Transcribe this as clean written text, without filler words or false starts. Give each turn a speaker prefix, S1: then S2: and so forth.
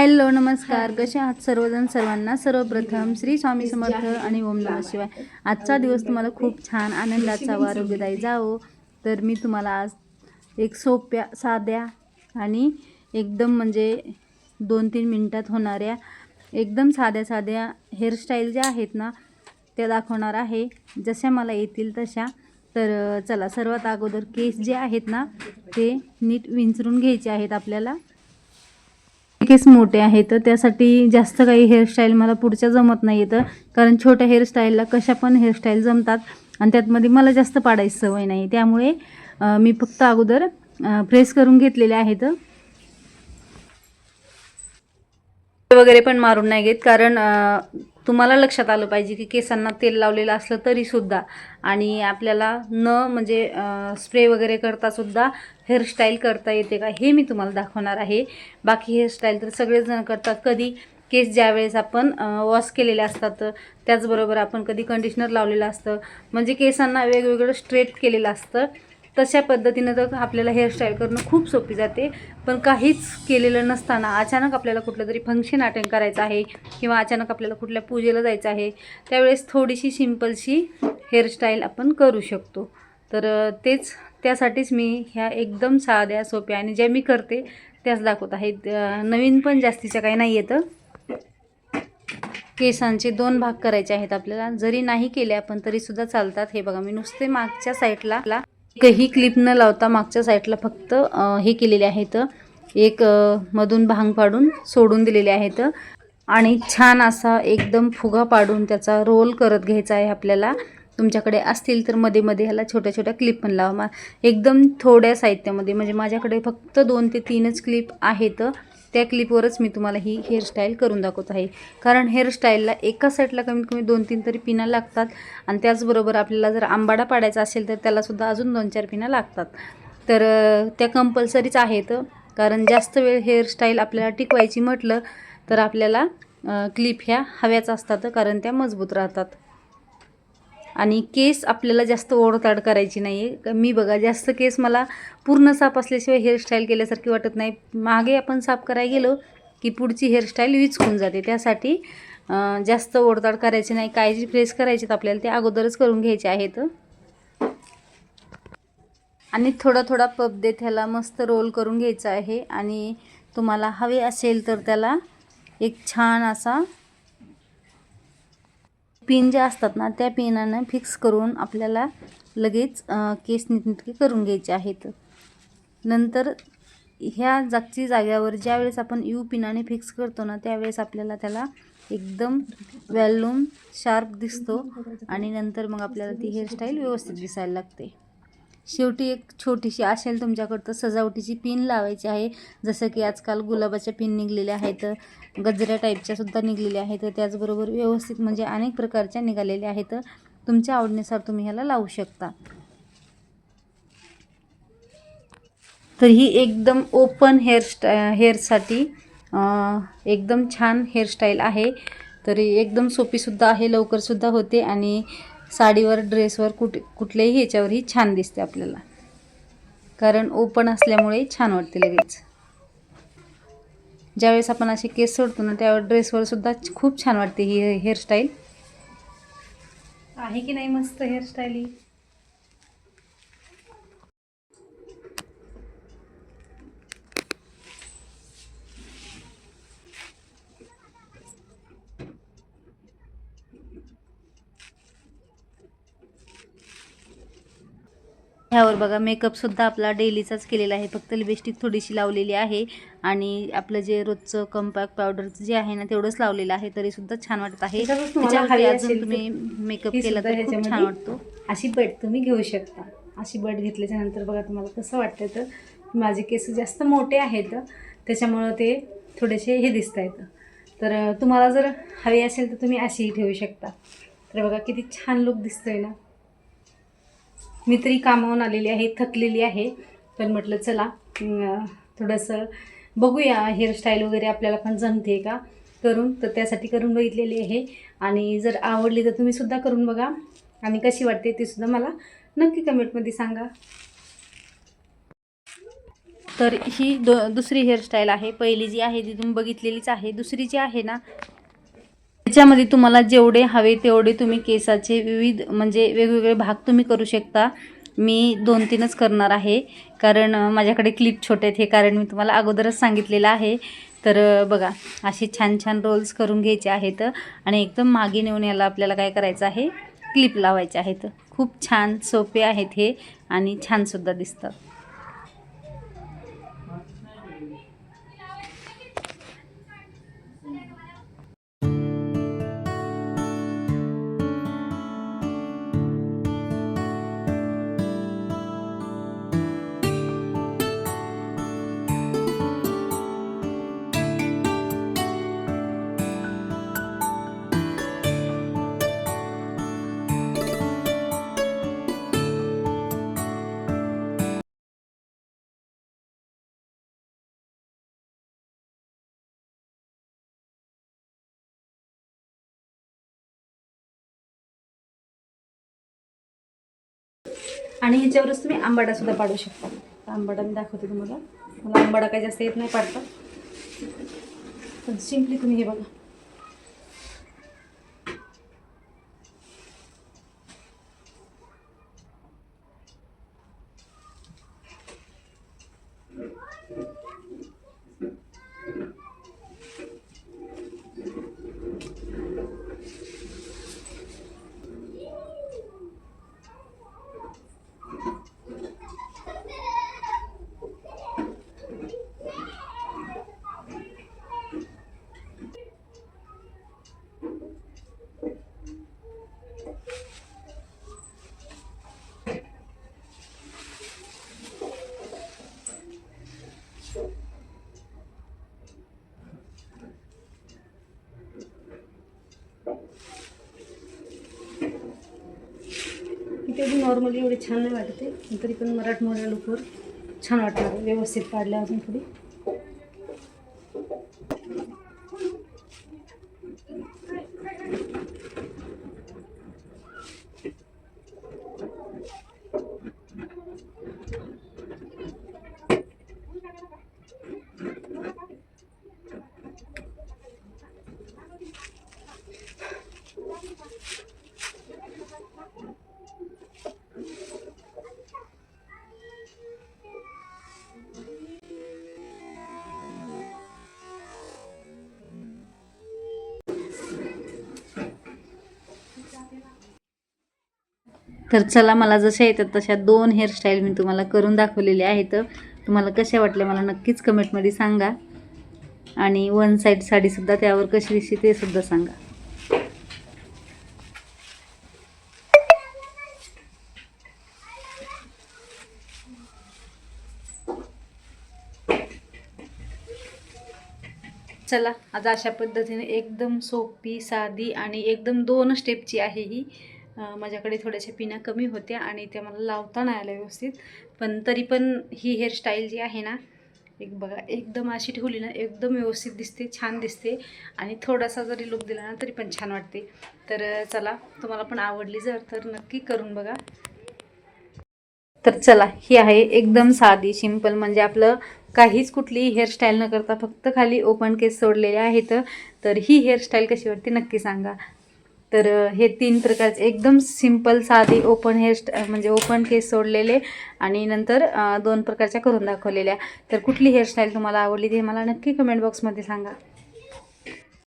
S1: Hello नमस्कार, कसे आहात सर्वजण? सर्वांना सर्वप्रथम श्री स्वामी समर्थ आणि ओम नमः शिवाय. आजचा दिवस तुम्हाला खूप छान आनंदाचा व आरोग्यदायी जावो. तर मी तुम्हाला आज एक सोप्या साध्या आणि एकदम म्हणजे 2-3 मिनिटात होणाऱ्या एकदम साध्या हेअरस्टाईल ज्या आहेत ना त्या दाखवणार आहे, जशा मला येतील तशा. तर चला, सर्वात अगोदर केस जे आहेत ना ते नीट विंचरून घ्यायचे आहेत आपल्याला. केस मोठे आहेत तर त्यासाठी जास्त काही हेअरस्टाईल मला पुढच्या जमत नाही येतं, कारण छोट्या हेअरस्टाईलला कशा पण हेअरस्टाईल जमतात आणि त्यातमध्ये मला जास्त पाडायची सवय नाही. त्यामुळे मी फक्त अगोदर प्रेस करून घेतलेले आहेत. वगैरे पण मारून नाही घेत, कारण तुम्हाला लक्षात आलं पाहिजे की केसांना तेल लावलेलं असलं तरीसुद्धा आणि आपल्याला न म्हणजे स्प्रे वगैरे करतासुद्धा हेअरस्टाईल करता येते का हे मी तुम्हाला दाखवणार आहे. बाकी हेअरस्टाईल तर सगळेजण करतात. कधी केस ज्यावेळेस आपण वॉश केलेले असतात, त्याचबरोबर आपण कधी कंडिशनर लावलेलं असतं, म्हणजे केसांना वेगवेगळं स्ट्रेट केलेलं असतं. तशा पद्धतीनं तर आपल्याला हेअरस्टाईल करणं खूप सोपी जाते. पण काहीच केलेलं नसताना अचानक आपल्याला कुठलं तरी फंक्शन अटेंड करायचं आहे किंवा अचानक आपल्याला कुठल्या पूजेला जायचं आहे, त्यावेळेस थोडीशी सिंपलशी हेअरस्टाईल आपण करू शकतो. तर त्यासाठीच मी ह्या एकदम साध्या सोप्या आणि ज्या मी करते त्याच दाखवत आहेत. नवीन पण जास्तीच्या काही नाही येतं. केसांचे 2 भाग करायचे आहेत आपल्याला. जरी नाही केले आपण तरीसुद्धा चालतात. हे बघा, मी नुसते मागच्या साईडला एकही क्लिप न लावता मागच्या साईडला फक्त हे केलेले आहेत. एक मधून भांग पाडून सोडून दिलेले आहेत आणि छान असा एकदम फुगा पाडून त्याचा रोल करत घ्यायचा आहे आपल्याला. तुमच्याकडे असतील तर मध्ये मध्ये ह्याला छोट्या छोट्या क्लिप पण लावा. एकदम थोड्या साहित्यामध्ये, म्हणजे माझ्याकडे फक्त 2 ते 3च क्लिप आहेत. त्या क्लिपवरच मी तुम्हाला ही हेअरस्टाईल करून दाखवत आहे, कारण हेअरस्टाईलला एका साईडला कमीत कमी 2-3 तरी पिना लागतात आणि त्याचबरोबर आपल्याला जर आंबाडा पाडायचा असेल तर त्यालासुद्धा अजून 2-4 पिना लागतात. तर त्या कंपल्सरीच आहेत, कारण जास्त वेळ हेअरस्टाईल आपल्याला टिकवायची म्हटलं तर आपल्याला क्लिप ह्या हव्याच असतात, कारण त्या मजबूत राहतात. आणि केस आपल्याला जास्त ओढताड करायची नाही आहे. मी बघा, जास्त केस मला पूर्ण साफ असल्याशिवाय हेअरस्टाईल केल्यासारखी वाटत नाही. मागे आपण साफ करायला गेलो की पुढची हेअरस्टाईल विचकून जाते. त्यासाठी जास्त ओढताड करायची नाही. काय जी प्रेस करायची आपल्याला ते अगोदरच करून घ्यायचे आहेत आणि थोडा पफ देत ह्याला मस्त रोल करून घ्यायचा आहे. आणि तुम्हाला हवे असेल तर त्याला एक छान असा पिन ज्या असतात ना त्या पिनानं फिक्स करून आपल्याला लगेच केस नीटनेटके करून घ्यायचे आहेत. नंतर ह्या जागेवर ज्यावेळेस आपण यू पिनाने फिक्स करतो ना त्यावेळेस आपल्याला त्याला एकदम वॉल्यूम शार्प दिसतो आणि नंतर मग आपल्याला ती हेअरस्टाईल व्यवस्थित दिसायला लागते. शेवटी एक छोटीशी असेल तुमच्याकडं तर सजावटीची पिन लावायची आहे. जसं की आजकाल गुलाबाच्या पिन निघलेल्या आहेत, गजऱ्या टाईपच्या सुद्धा निघलेल्या आहेत, त्याचबरोबर व्यवस्थित म्हणजे अनेक प्रकारच्या निघालेल्या आहेत. तुमच्या आवडीनुसार तुम्ही ह्याला लावू शकता. तर ही एकदम ओपन हेअरसाठी एकदम छान हेअरस्टाईल आहे. तरी एकदम सोपीसुद्धा आहे, लवकरसुद्धा होते आणि साडीवर, ड्रेसवर, कुठल्याही ह्याच्यावरही छान दिसते आपल्याला, कारण ओपन असल्यामुळे छान वाटते लगेच. ज्यावेळेस आपण असे केस सोडतो ना त्यावेळेस ड्रेसवर सुद्धा खूप छान वाटते ही हेअरस्टाईल. आहे की नाही मस्त हेअरस्टाईल ही? ह्यावर बघा, मेकअपसुद्धा आपला डेलीचाच केलेला आहे. फक्त लिपस्टिक थोडीशी लावलेली आहे आणि आपलं जे रोजचं कॉम्पॅक्ट पावडरचं जे आहे ना तेवढंच लावलेलं आहे, तरीसुद्धा छान वाटत आहे. त्याच्यावरती अजून तुम्ही मेकअप केला तर खूप छान वाटतो. अशी बड तुम्ही घेऊ शकता. अशी बड घेतल्याच्या नंतर बघा तुम्हाला कसं वाटतं. तर माझे केस जास्त मोठे आहेत त्याच्यामुळं ते थोडेसे हे दिसत आहेत. तर तुम्हाला जर हवी असेल तर तुम्ही अशीही ठेवू शकता. तर बघा किती छान लुक दिसतोय ना. मी तरी कामावून आलेली आहे, थकलेली आहे, पण म्हटलं चला थोडंसं बघूया हेअरस्टाईल वगैरे आपल्याला पण जमते का करून. तर त्यासाठी करून बघितलेली आहे आणि जर आवडली तर तुम्हीसुद्धा करून बघा आणि कशी वाटते ते सुद्धा मला नक्की कमेंटमध्ये सांगा. तर ही दुसरी हेअरस्टाईल आहे. पहिली जी आहे ती तुम्ही बघितलेलीच आहे. दुसरी जी आहे ना, त्याच्यामध्ये तुम्हाला जेवढे हवे तेवढे तुम्ही केसाचे विविध म्हणजे वेगवेगळे भाग तुम्ही करू शकता. मी 2-3च करणार आहे, कारण माझ्याकडे क्लिप छोटे आहेत, हे कारण मी तुम्हाला अगोदरच सांगितलेलं आहे. तर बघा, असे छान छान रोल्स करून घ्यायचे आहेत आणि एकदम मागे नेऊन याला आपल्याला काय करायचं आहे, क्लिप लावायचे आहेत. खूप छान सोपे आहेत हे आणि छानसुद्धा दिसतात. आणि ह्याच्यावरच तुम्ही आंबाडा सुद्धा पाडू शकता. आंबाडा मी दाखवते तुम्हाला. मला आंबाडा काही जास्त येत नाही पाडता, पण सिम्पली तुम्ही हे बघा. तेवढी नॉर्मली एवढी छान नाही वाटते, तरी पण मराठमोळ्या लुकवर छान वाटणार. व्यवस्थित काढल्या अजून थोडी. तर चला, मला जशा येतात तशा 2 हेअरस्टाईल मी तुम्हाला करून दाखवलेल्या आहेत. तुम्हाला कशा वाटल्या मला नक्कीच कमेंटमध्ये सांगा. आणि वन साईड साडीसुद्धा त्यावर कशी दिसते ते सुद्धा सांगा. चला, आज अशा पद्धतीने एकदम सोपी, साधी आणि एकदम 2 स्टेपची आहे ही. माझ्याकडे थोड्याशा पिना कमी होत्या आणि त्या मला लावता नाही आल्या व्यवस्थित, पण तरी पण ही हेअरस्टाईल जी आहे ना, एक बघा, एकदम अशी ठेवली ना एकदम व्यवस्थित दिसते, छान दिसते आणि थोडासा जरी लुक दिला ना तरी पण छान वाटते. तर चला, तुम्हाला पण आवडली जर तर नक्की करून बघा. तर चला, ही आहे एकदम साधी सिंपल, म्हणजे आपलं काहीच कुठलीही हेअरस्टाईल न करता फक्त खाली ओपन केस सोडलेले आहेत. तर ही हेअरस्टाईल कशी वाटते नक्की सांगा. तर हे 3 प्रकारचे एकदम सिंपल साधी ओपन म्हणजे ओपन केस सोडलेले आणि नंतर 2 प्रकारच्या करून दाखवलेल्या. तर कुठली हेअरस्टाईल तुम्हाला आवडली ते मला नक्की कमेंट बॉक्समध्ये सांगा.